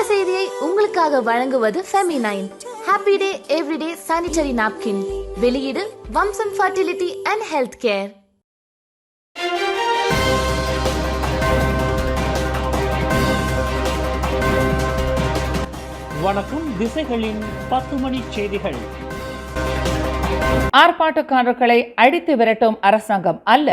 செய்தியை உங்களுக்காக வழங்குவது feminine. Happy day everyday sanitary napkin. வெளியீடு வம்சம் ஃபர்டிலிட்டி அண்ட் ஹெல்த் கேர். வணக்கம். திசைகளின் 10 மணி செய்திகள். ஆர்ப்பாட்டக்காரர்களை அடித்து விரட்டும் அரசாங்கம் அல்ல,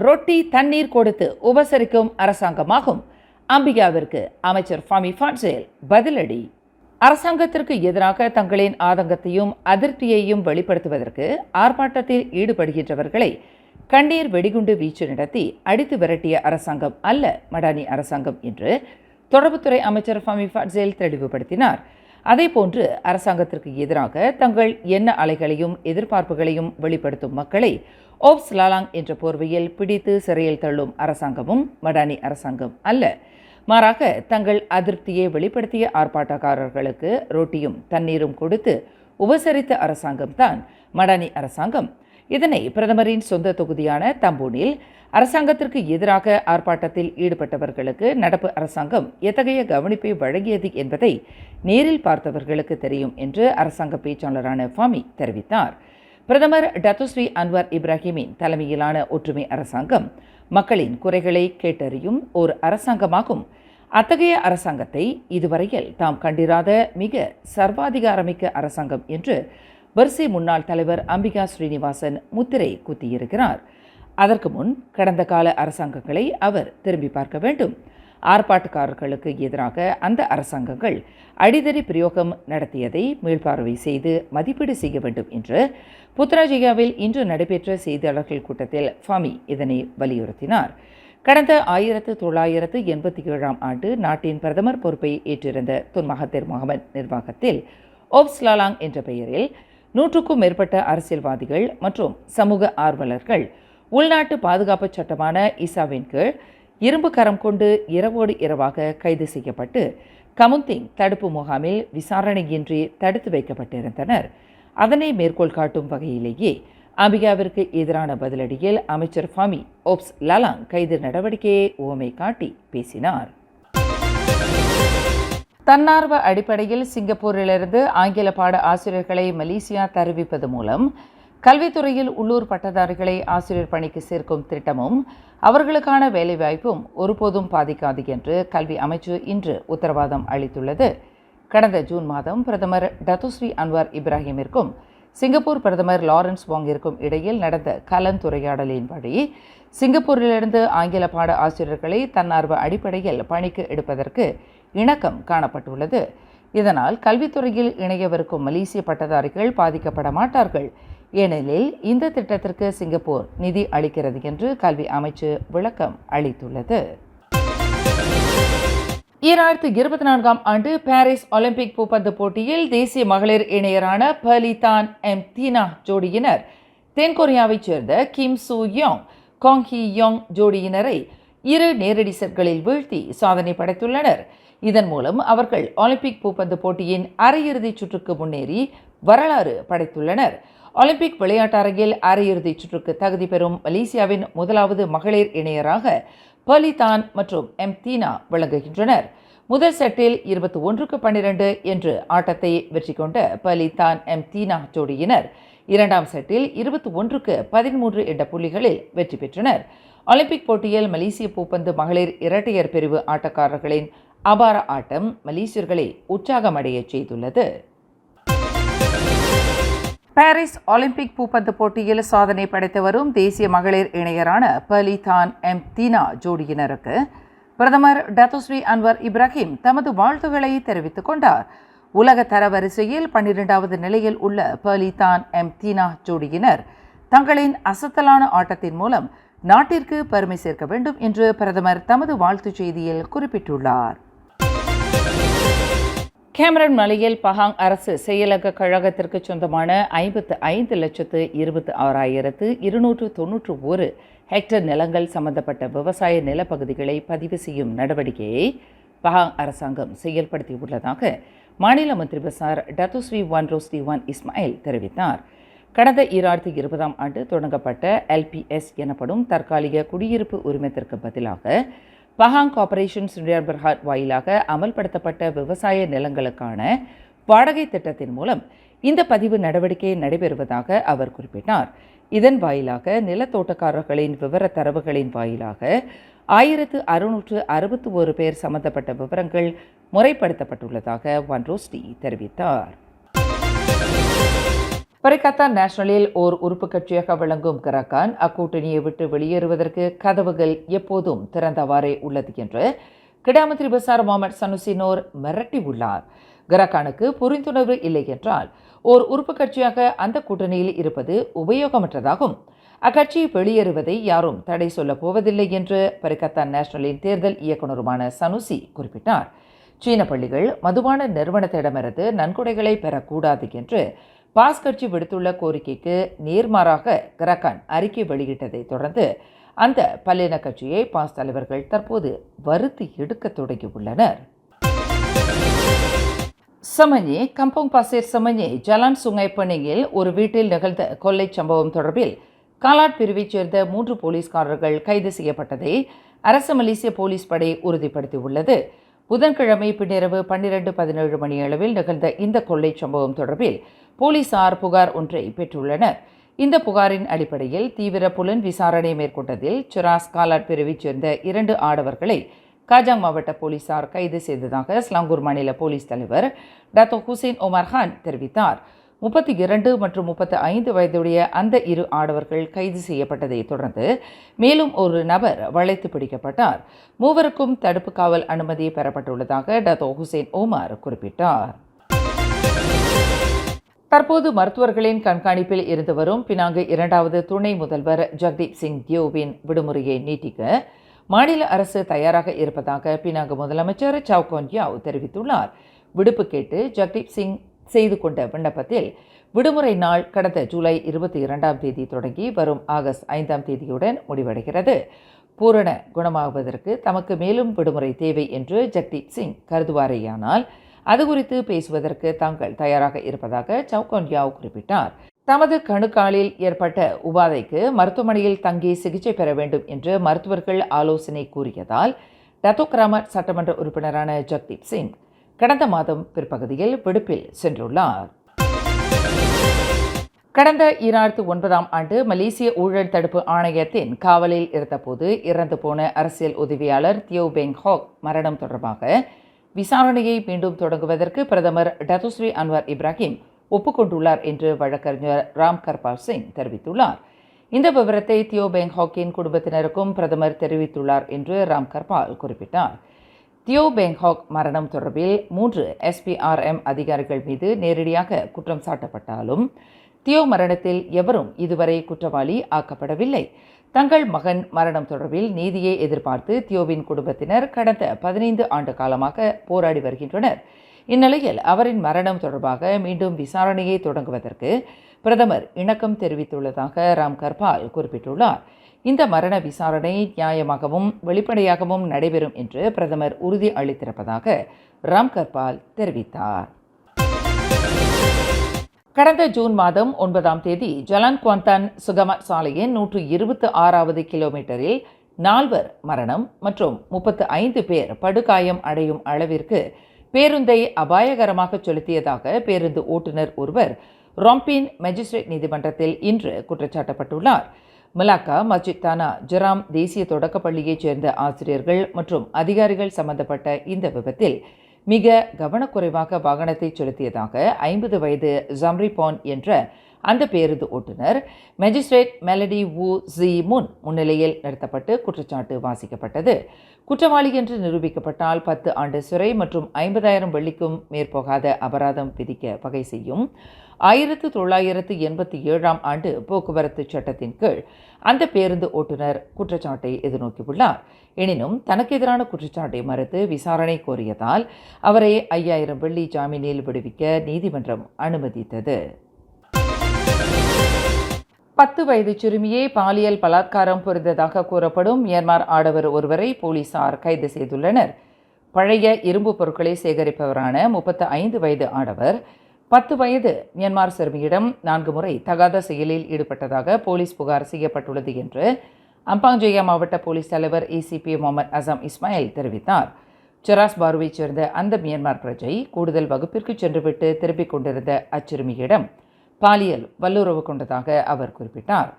ரொட்டி தண்ணீர் கொடுத்து உபசரிக்கும் அரசாங்கமாகும். அம்பிகாவிற்கு அமைச்சர் ஃபமி ஃபாட்சேல் பதிலடி. அரசாங்கத்திற்கு எதிராக தங்களின் ஆதங்கத்தையும் அதிருப்தியையும் வெளிப்படுத்துவதற்கு ஆர்ப்பாட்டத்தில் ஈடுபடுகின்றவர்களை கண்ணீர் வெடிகுண்டு வீச்சு நடத்தி அடித்து விரட்டிய அரசாங்கம் அல்ல மடானி அரசாங்கம் என்று தொடர்புத்துறை அமைச்சர் ஃபமி ஃபாட்சேல் தெளிவுபடுத்தினார். அதேபோன்று அரசாங்கத்திற்கு எதிராக தங்கள் எண்ண அலைகளையும் எதிர்பார்ப்புகளையும் வெளிப்படுத்தும் மக்களை ஓப்ஸ் லாலாங் என்ற போர்வையில் பிடித்து சிறையில் தள்ளும் அரசாங்கமும் மடானி அரசாங்கம் அல்ல. மாறாக தங்கள் அதிருப்தியை வெளிப்படுத்திய ஆர்ப்பாட்டக்காரர்களுக்கு ரொட்டியும் தண்ணீரும் கொடுத்து உபசரித்த அரசாங்கம்தான் மடானி அரசாங்கம். இதனை பிரதமரின் சொந்த தொகுதியான தம்பூனில் அரசாங்கத்திற்கு எதிராக ஆர்ப்பாட்டத்தில் ஈடுபட்டவர்களுக்கு நடப்பு அரசாங்கம் எத்தகைய கவனிப்பை வழங்கியது என்பதை நேரில் பார்த்தவர்களுக்கு தெரியும் என்று அரசாங்க பேச்சாளரான ஃபமி தெரிவித்தார். பிரதமர் டத்துஸ்ரீ அன்வர் இப்ராஹிமின் தலைமையிலான ஒற்றுமை அரசாங்கம் மக்களின் குறைகளை கேட்டறியும் ஒரு அரசாங்கமாகும். அத்தகைய அரசாங்கத்தை இதுவரையில் தாம் கண்டிராத மிக சர்வாதிகாரமிக்க அரசாங்கம் என்று வரிசை முன்னாள் தலைவர் அம்பிகா ஸ்ரீனிவாசன் முத்திரை குத்தியிருக்கிறார். அதற்கு முன் கடந்த கால அரசாங்கங்களை அவர் திரும்பி பார்க்க வேண்டும். ஆர்ப்பாட்டக்காரர்களுக்கு எதிராக அந்த அரசாங்கங்கள் அடிதடி பிரயோகம் நடத்தியதை மீள்பார்வை செய்து மதிப்பீடு செய்ய வேண்டும் என்று புத்ராஜயாவில் இன்று நடைபெற்ற செய்தியாளர்கள் கூட்டத்தில் ஃபமி இதனை வலியுறுத்தினார். கடந்த 1987 ஆண்டு நாட்டின் பிரதமர் பொறுப்பை ஏற்றிருந்த துன் மகாதிர் முகமது நிர்வாகத்தில் ஓப்ஸ் லாலாங் என்ற பெயரில் 100க்கும் மேற்பட்ட அரசியல்வாதிகள் மற்றும் சமூக ஆர்வலர்கள் உள்நாட்டு பாதுகாப்பு சட்டமான இசாவின் கீழ் இரும்பு கரம் கொண்டு இரவோடு இரவாக கைது செய்யப்பட்டு கமுந்திங் தடுப்பு முகாமில் விசாரணையின்றி தடுத்து வைக்கப்பட்டிருந்தனர். அதனை மேற்கோள் காட்டும் வகையிலேயே அம்பிகாவிற்கு எதிரான பதிலடியில் அமைச்சர் ஃபமி ஓப்ஸ் லாலாங் கைது நடவடிக்கையை உவமை காட்டி பேசினார். தன்னார்வ அடிப்படையில் சிங்கப்பூரிலிருந்து ஆங்கில பாட ஆசிரியர்களை மலேசியா தருவிப்பது மூலம் கல்வித்துறையில் உள்ளூர் பட்டதாரிகளை ஆசிரியர் பணிக்கு சேர்க்கும் திட்டமும் அவர்களுக்கான வேலைவாய்ப்பும் ஒருபோதும் பாதிக்காது என்று கல்வி அமைச்சு இன்று உத்தரவாதம் அளித்துள்ளது. கடந்த ஜூன் மாதம் பிரதமர் டத்துஸ்ரீ அன்வர் இப்ராஹிமிற்கும் சிங்கப்பூர் பிரதமர் லாரன்ஸ் வாங்கிற்கும் இடையில் நடந்த கலந்துரையாடலின்படி சிங்கப்பூரிலிருந்து ஆங்கில பாட ஆசிரியர்களை தன்னார்வ அடிப்படையில் பணிக்கு எடுப்பதற்கு இணக்கம் காணப்பட்டுள்ளது. இதனால் கல்வித்துறையில் இணையவிருக்கும் மலேசிய பட்டதாரிகள் பாதிக்கப்பட மாட்டார்கள். ஏனெனில் இந்த திட்டத்திற்கு சிங்கப்பூர் நிதி அளிக்கிறது என்று கல்வி அமைச்சு விளக்கம் அளித்துள்ளது. 2024 ஆண்டு பாரிஸ் ஒலிம்பிக் பூப்பந்து போட்டியில் தேசிய மகளிர் இணையரான பலிதான் எம் தீனா ஜோடியினர் தென்கொரியாவைச் சேர்ந்த கிம் சூ யோங் காங் ஹி யோங் ஜோடியினரை 2 நேரடி செட்களில் வீழ்த்தி சாதனை படைத்துள்ளனர். இதன் மூலம் அவர்கள் ஒலிம்பிக் பூப்பந்து போட்டியின் அரையிறுதிச் சுற்றுக்கு முன்னேறி வரலாறு படைத்துள்ளனர். ஒலிம்பிக் விளையாட்டரங்கில் அரையிறுதிச் சுற்றுக்கு தகுதி பெறும் மலேசியாவின் முதலாவது மகளிர் இணையராக பலிதான் மற்றும் எம் தீனா விளங்குகின்றனர். முதல் செட்டில் 21-12 என்று ஆட்டத்தை வெற்றி கொண்ட பலிதான் எம் தீனா ஜோடியினர் இரண்டாம் செட்டில் 21-13 என்ற புள்ளிகளில் வெற்றி பெற்றனர். ஒலிம்பிக் போட்டியில் மலேசிய பூப்பந்து மகளிர் இரட்டையர் பிரிவு ஆட்டக்காரர்களின் அபார ஆட்டம் மலேசியர்களை உற்சாகமடைய செய்துள்ளது. பாரிஸ் ஒலிம்பிக் பூப்பந்து போட்டியில் சாதனை படைத்து வரும் தேசிய மகளிர் இணையரான பலிதான் எம் தீனா ஜோடியினருக்கு பிரதமர் டத்துஸ்ரீ அன்வர் இப்ராஹிம் தமது வாழ்த்துக்களை தெரிவித்துக் கொண்டார். உலக தரவரிசையில் 12வது நிலையில் உள்ள பலிதான் எம் தீனா ஜோடியினர் தங்களின் அசத்தலான ஆட்டத்தின் மூலம் நாட்டிற்கு பெருமை சேர்க்க வேண்டும் என்று பிரதமர் தமது வாழ்த்துச் செய்தியில் குறிப்பிட்டுள்ளார். கேமரன் மலையில் பஹாங் அரசு செயலக கழகத்திற்கு சொந்தமான 55,26,291 ஹெக்டேர் நிலங்கள் சம்பந்தப்பட்ட விவசாய நிலப்பகுதிகளை பதிவு செய்யும் நடவடிக்கையை பஹாங் அரசாங்கம் செயல்படுத்தியுள்ளதாக மாநில மந்திரி பசார் Datuk Seri Wan Rosdi Wan Ismail தெரிவித்தார். கடந்த 2020 ஆண்டு தொடங்கப்பட்ட LPS எனப்படும் தற்காலிக குடியிருப்பு உரிமத்திற்கு பதிலாக பஹாங் கார்ப்பரேஷன் சுண்டியார் பர்ஹாட் வாயிலாக அமல்படுத்தப்பட்ட விவசாய நிலங்களுக்கான வாடகை திட்டத்தின் மூலம் இந்த பதிவு நடவடிக்கை நடைபெறுவதாக அவர் குறிப்பிட்டார். இதன் வாயிலாக நிலத்தோட்டக்காரர்களின் விவர தரவுகளின் வாயிலாக 1661 பேர் சம்பந்தப்பட்ட விவரங்கள் முறைப்படுத்தப்பட்டுள்ளதாக வன்ரோஸ்டி தெரிவித்தார். பரிகத்தா நேஷனலில் ஓர் உறுப்பு கட்சியாக விளங்கும் கராகான் அக்கூட்டணியை விட்டு வெளியேறுவதற்கு கதவுகள் எப்போதும் திறந்தவாறே உள்ளது என்று கிடாமந்திரி பசார் முகமது சனுசி நூர் மிரட்டியுள்ளார். கராகானுக்கு புரிந்துணர்வு இல்லை என்றால் ஓர் உறுப்பு கட்சியாக அந்த கூட்டணியில் இருப்பது உபயோகமற்றதாகும். அக்கட்சி வெளியேறுவதை யாரும் தடை சொல்லப் போவதில்லை என்று பரிகத்தா நேஷனலின் தேர்தல் இயக்குநருமான சனுசி குறிப்பிட்டார். சீன பள்ளிகள் மதுபான நிறுவனத்திடமிருந்து நன்கொடைகளை பெறக்கூடாது என்று பாஸ் கட்சி விடுத்துள்ள கோரிக்கைக்கு நேர்மாறாக கராகான் அறிக்கை வெளியிட்டதை தொடர்ந்து அந்த பல்லின கட்சியை பாஸ் தலைவர்கள் தற்போது வறுத்து எடுக்க தொடங்கியுள்ளனர். சமஞ்சி கம்போங் பாசேர் சமஞ்சி ஜலான் சுங்கை பணியில் ஒரு வீட்டில் நிகழ்ந்த கொள்ளை சம்பவம் தொடர்பில் காலாட் பிரிவைச் சேர்ந்த 3 போலீஸ்காரர்கள் கைது செய்யப்பட்டதை அரசு மலேசிய போலீஸ் படை உறுதிப்படுத்தியுள்ளது. புதன்கிழமை பின்னிரவு 12:17 மணியளவில் நிகழ்ந்த இந்த கொள்ளை சம்பவம் தொடர்பில் போலீசார் புகார் ஒன்றை பெற்றுள்ளனர். இந்த புகாரின் அடிப்படையில் தீவிர புலன் விசாரணை மேற்கொண்டதில் சிராஸ் காலாட் பிரிவைச் சேர்ந்த 2 ஆடவர்களை காஜாங் மாவட்ட போலீசார் கைது செய்ததாக ஸ்லாங்கூர் மாநில போலீஸ் தலைவர் டாக்டர் ஹுசேன் ஒமர் கான் தெரிவித்தார். 32 மற்றும் 35 வயதுடைய அந்த 2 ஆடவர்கள் கைது செய்யப்பட்டதை தொடர்ந்து மேலும் ஒரு நபர் வளைத்து பிடிக்கப்பட்டார். 3 தடுப்பு காவல் அனுமதி பெறப்பட்டுள்ளதாக டாக்டர் ஹுசேன் ஒமர் குறிப்பிட்டார். தற்போது மருத்துவர்களின் கண்காணிப்பில் இருந்து வரும் பினாங்கு 2வது துணை முதல்வர் ஜக்தீப் சிங் தியோவின் விடுமுறையை நீட்டிக்க மாநில அரசு தயாராக இருப்பதாக பினாங்கு முதலமைச்சர் சவ் கொன் யாவ் தெரிவித்துள்ளார். விடுப்பு கேட்டு ஜக்தீப் சிங் செய்து கொண்ட விண்ணப்பத்தில் விடுமுறை நாள் கடந்த ஜூலை 22ஆம் தேதி தொடங்கி வரும் ஆகஸ்ட் 5ஆம் தேதியுடன் முடிவடைகிறது. பூரண குணமாகுவதற்கு தமக்கு மேலும் விடுமுறை தேவை என்று ஜக்தீப் சிங் கருதுவாரேயானால் அது குறித்து பேசுவதற்கு தாங்கள் தயாராக இருப்பதாக சவ் கொன் யாவ் குறிப்பிட்டார். தமது கணுக்காலில் ஏற்பட்ட உபாதைக்கு மருத்துவமனையில் தங்கி சிகிச்சை பெற வேண்டும் என்று மருத்துவர்கள் ஆலோசனை கூறியதால் டத்தோக் ராமட் சட்டமன்ற உறுப்பினரான ஜக்தீப் சிங் கடந்த மாதம் பிற்பகுதியில் விடுப்பில் சென்றுள்ளார். கடந்த 2009ஆம் ஆண்டு மலேசிய ஊழல் தடுப்பு ஆணையத்தின் காவலில் இருந்தபோது இறந்து போன அரசியல் உதவியாளர் தியோ பெங் ஹாக் மரணம் தொடர்பாக விசாரணையை மீண்டும் தொடங்குவதற்கு பிரதமர் டத்துஸ்ரீ அன்வர் இப்ராஹிம் ஒப்புக்கொண்டுள்ளார் என்று வழக்கறிஞர் ராம் கர்பால் சிங் தெரிவித்துள்ளார். இந்த விவரத்தை தியோ பெங் ஹாக்கின் குடும்பத்தினருக்கும் பிரதமர் தெரிவித்துள்ளார் என்று ராம் கர்பால் குறிப்பிட்டார். தியோ பெங் ஹாக் மரணம் தொடர்பில் 3 SPRM அதிகாரிகள் மீது நேரடியாக குற்றம் சாட்டப்பட்டாலும் தியோ மரணத்தில் எவரும் இதுவரை குற்றவாளி ஆக்கப்படவில்லை. தங்கள் மகன் மரணம் தொடர்பில் நீதியை எதிர்பார்த்து தியோவின் குடும்பத்தினர் கடந்த 15 ஆண்டு காலமாக போராடி வருகின்றனர். இந்நிலையில் அவரின் மரணம் தொடர்பாக மீண்டும் விசாரணையை தொடங்குவதற்கு பிரதமர் இணக்கம் தெரிவித்துள்ளதாக ராம் கர்பால் குறிப்பிட்டுள்ளார். இந்த மரண விசாரணை நியாயமாகவும் வெளிப்படையாகவும் நடைபெறும் என்று பிரதமர் உறுதி அளித்திருப்பதாக ராம் கர்பால் தெரிவித்தார். கடந்த ஜூன் மாதம் 9ஆம் தேதி ஜலான் குவாந்தான் சுகம சாலையின் 126வது கிலோமீட்டரில் 4 மரணம் மற்றும் 35 பேர் படுகாயம் அடையும் அளவிற்கு பேருந்தை அபாயகரமாக செலுத்தியதாக பேருந்து ஓட்டுநர் ஒருவர் ராம்பின் மேஜிஸ்ட்ரேட் நீதிமன்றத்தில் இன்று குற்றச்சாட்டப்பட்டுள்ளார். மலாக்கா மஸ்ஜித் தானா ஜராம் தேசிய தொடக்கப்பள்ளியைச் சேர்ந்த ஆசிரியர்கள் மற்றும் அதிகாரிகள் சம்பந்தப்பட்ட இந்த விபத்தில் மிக கவனக்குறைவாக வாகனத்தை செலுத்தியதாக 50 வயது ஜம்ரிபான் என்ற அந்த பேருந்து ஓட்டுநர் மேஜிஸ்ட்ரேட் மெலடி வு ஜி முன்னிலையில் நிறுத்தப்பட்டு குற்றச்சாட்டு வாசிக்கப்பட்டது. குற்றவாளி என்று நிரூபிக்கப்பட்டால் 10 ஆண்டு சிறை மற்றும் 50,000 வெள்ளிக்கும் மேற்போகாத அபராதம் விதிக்க வகை செய்யும் 1987ஆம் ஆண்டு போக்குவரத்து சட்டத்தின் கீழ் அந்த பேருந்து ஓட்டுநர் குற்றச்சாட்டை எதிர்நோக்கியுள்ளார். எனினும் தனக்கு எதிரான குற்றச்சாட்டை மறுத்து விசாரணை கோரியதால் அவரை 5000 வெள்ளி ஜாமீனில் விடுவிக்க நீதிமன்றம் அனுமதித்தது. 10 வயது சிறுமியை பாலியல் பலாத்காரம் புரிந்ததாக கூறப்படும் மியான்மர் ஆடவர் ஒருவரை போலீசார் கைது செய்துள்ளனர். பழைய இரும்பு பொருட்களை சேகரிப்பவரான 35 வயது ஆடவர் 10 வயது மியான்மர் சிறுமியிடம் 4 முறை தகாத செயலில் ஈடுபட்டதாக போலீஸ் புகார் செய்யப்பட்டுள்ளது என்று அம்பாங்-ஜோயா மாவட்ட போலீஸ் தலைவர் ஏசிபி முகமது அசாம் இஸ்மாயில் தெரிவித்தார். செராஸ் பாருவைச் சேர்ந்த அந்த மியான்மர் பிரஜை கூடுதல் வகுப்பிற்கு சென்றுவிட்டு திரும்பிக் கொண்டிருந்த அச்சிறுமியிடம் பாலியல் வல்லுறவு கொண்டதாக அவர் குறிப்பிட்டார்.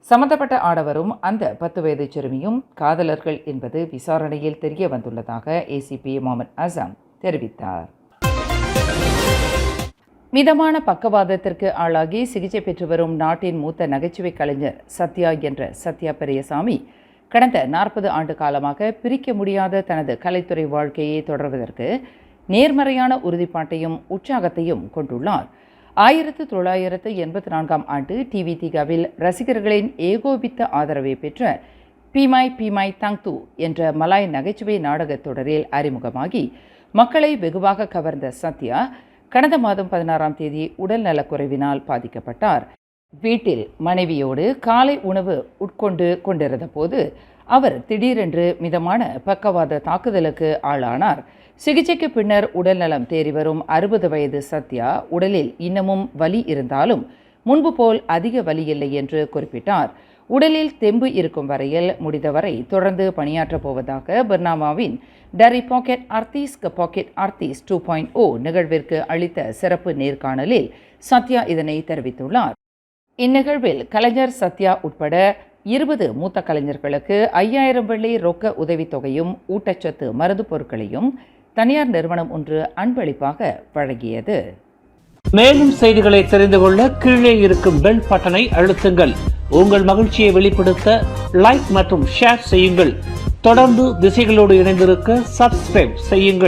சம்பந்தப்பட்ட ஆடவரும் அந்த 10 வயது சிறுமியும் காதலர்கள் என்பது விசாரணையில் தெரிய வந்துள்ளதாக ஏசிபி முகமது அசாம் தெரிவித்தார். மிதமான பக்கவாதத்திற்கு ஆளாகி சிகிச்சை பெற்று வரும் நாட்டின் மூத்த நகைச்சுவை கலைஞர் சத்யா என்ற சத்யா பெரியசாமி கடந்த 40 ஆண்டு காலமாக பிரிக்க முடியாத தனது கலைத்துறை வாழ்க்கையை தொடர்வதற்கு நேர்மறையான உறுதிப்பாட்டையும் உற்சாகத்தையும் கொண்டுள்ளார். 1984ஆம் ஆண்டு டிவி திகாவில் ரசிகர்களின் ஏகோபித்த ஆதரவை பெற்ற பீமாய் பீமாய் தங்து என்ற மலாய் நகைச்சுவை நாடகத் தொடரில் அறிமுகமாகி மக்களை வெகுவாக கவர்ந்த சத்யா கடந்த மாதம் 16ஆம் தேதி உடல் நலக்குறைவினால் பாதிக்கப்பட்டார். வீட்டில் மனைவியோடு காலை உணவு உட்கொண்டு கொண்டிருந்த போது அவர் திடீரென்று மிதமான பக்கவாத தாக்குதலுக்கு ஆளானார். சிகிச்சைக்கு பின்னர் உடல்நலம் தேறி வரும் 60 வயது சத்யா உடலில் இன்னமும் வலி இருந்தாலும் முன்பு போல் அதிக வலி இல்லை என்று குறிப்பிட்டார். உடலில் தெம்பு இருக்கும் வரையில் முடிந்தவரை தொடர்ந்து பணியாற்றப் போவதாக பர்னாமாவின் டரி பாக்கெட் ஆர்டிஸ்ட் 2.0 நிகழ்விற்கு அளித்த சிறப்பு நேர்காணலில் சத்யா இதனை தெரிவித்துள்ளார். இந்நிகழ்வில் கலைஞர் சத்யா உட்பட 20 மூத்த கலைஞர்களுக்கு 5000 வெள்ளி ரொக்க உதவித்தொகையும் ஊட்டச்சத்து மருந்து பொருட்களையும் தனியார் நிறுவனம் ஒன்று அன்பளிப்பாக வழங்கியது. மேலும் செய்திகளை தெரிந்து கொள்ள கீழே இருக்கும் பெல் பட்டனை அழுத்துங்கள். உங்கள் மகிழ்ச்சியை வெளிப்படுத்த லைக் மற்றும் ஷேர் செய்யுங்கள். தொடர்ந்து திசைகளோடு இணைந்திருக்க சப்ஸ்கிரைப் செய்யுங்கள்.